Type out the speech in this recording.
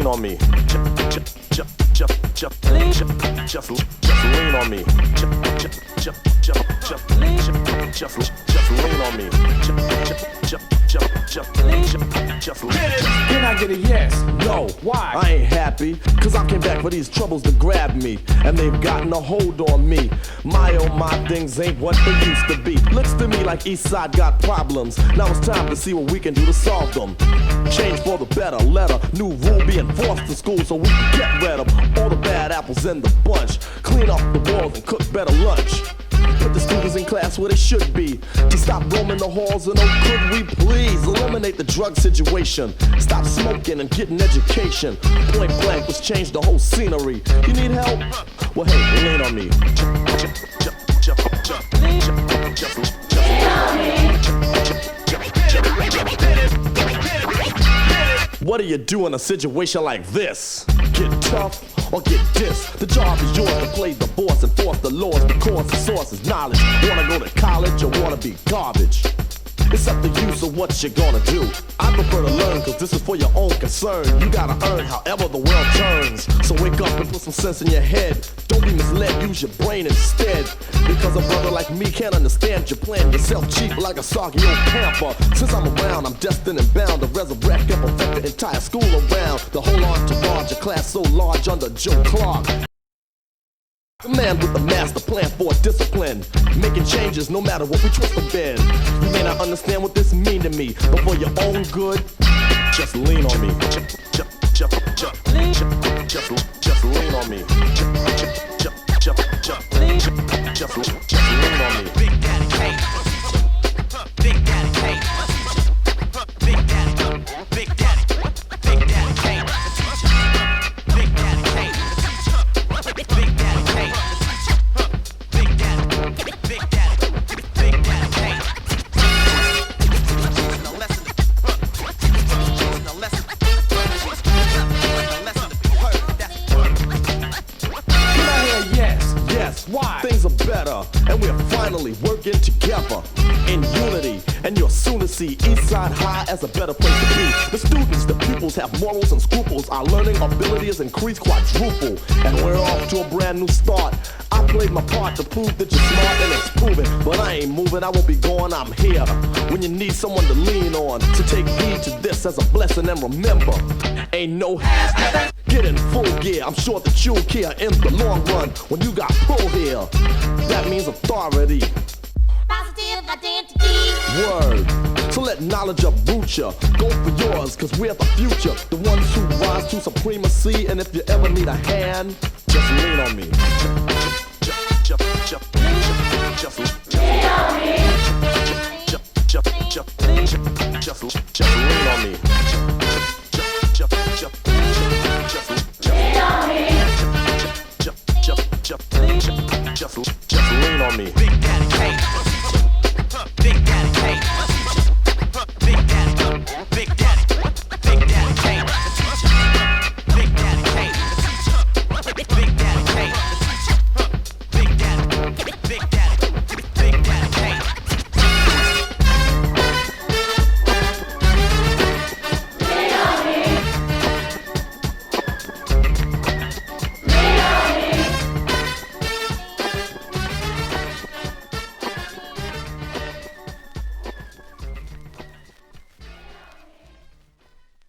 on me. Just lean on me. Just lean on me. Can I get a yes? No. Why? I ain't happy, cause I came back for these troubles to grab me, and they've gotten a hold on me. My oh my, things ain't what they used to be. Looks to me like Eastside got problems. Now it's time to see what we can do to solve them. Change for the better, let a new rule be enforced in school so we can get rid of all the bad apples in the bunch. Clean up the walls and cook better lunch. Put the students in class where they should be, to stop roaming the halls, and oh could we please eliminate the drug situation, stop smoking and get an education. Point blank, let's change the whole scenery. You need help? Well hey, lean on me. What do you do in a situation like this? Get tough or get dissed. The job is yours to play the boss, enforce the laws because the source is knowledge. Wanna go to college or wanna be garbage? It's up to you, so what you gonna do? I prefer to learn, cause this is for your own concern. You gotta earn however the world turns. So wake up and put some sense in your head. Don't be misled, use your brain instead. Because a brother like me can't understand your plan. Yourself cheap like a soggy old pamper. Since I'm around, I'm destined and bound to resurrect and perfect the entire school around. The whole entourage, a class so large under Joe Clark. The man with the master plan for discipline, making changes no matter what we twist or bend. You may not understand what this mean to me, but for your own good, just lean on me. Just lean on me. Just lean on me. Big Daddy Kane. Big Daddy Kane. Big Daddy. Big Daddy. Big Daddy Kane. Big Daddy Kane. Big Daddy Kane. Big Daddy. Big Daddy. Big Daddy Kane. No lesson. No lesson. No lesson to be heard. That's word. Can I hear yes? Yes, Why? things are better, and we're finally working together in unity. And you'll soon to see Eastside High as a better place to be. The students, the pupils have morals and scruples. Our learning ability has increased quadruple, and we're off to a brand new start. I played my part to prove that you're smart, and it's proven. But I ain't moving, I won't be going, I'm here when you need someone to lean on. So take heed to this as a blessing, and remember, ain't no half. Get in full gear, I'm sure that you'll care in the long run when you got pull here. That means authority. Positive identity. Word. So let knowledge uproot ya. Go for yours, cause we're the future. The ones who rise to supremacy. And if you ever need a hand, just lean on me. Just lean on me.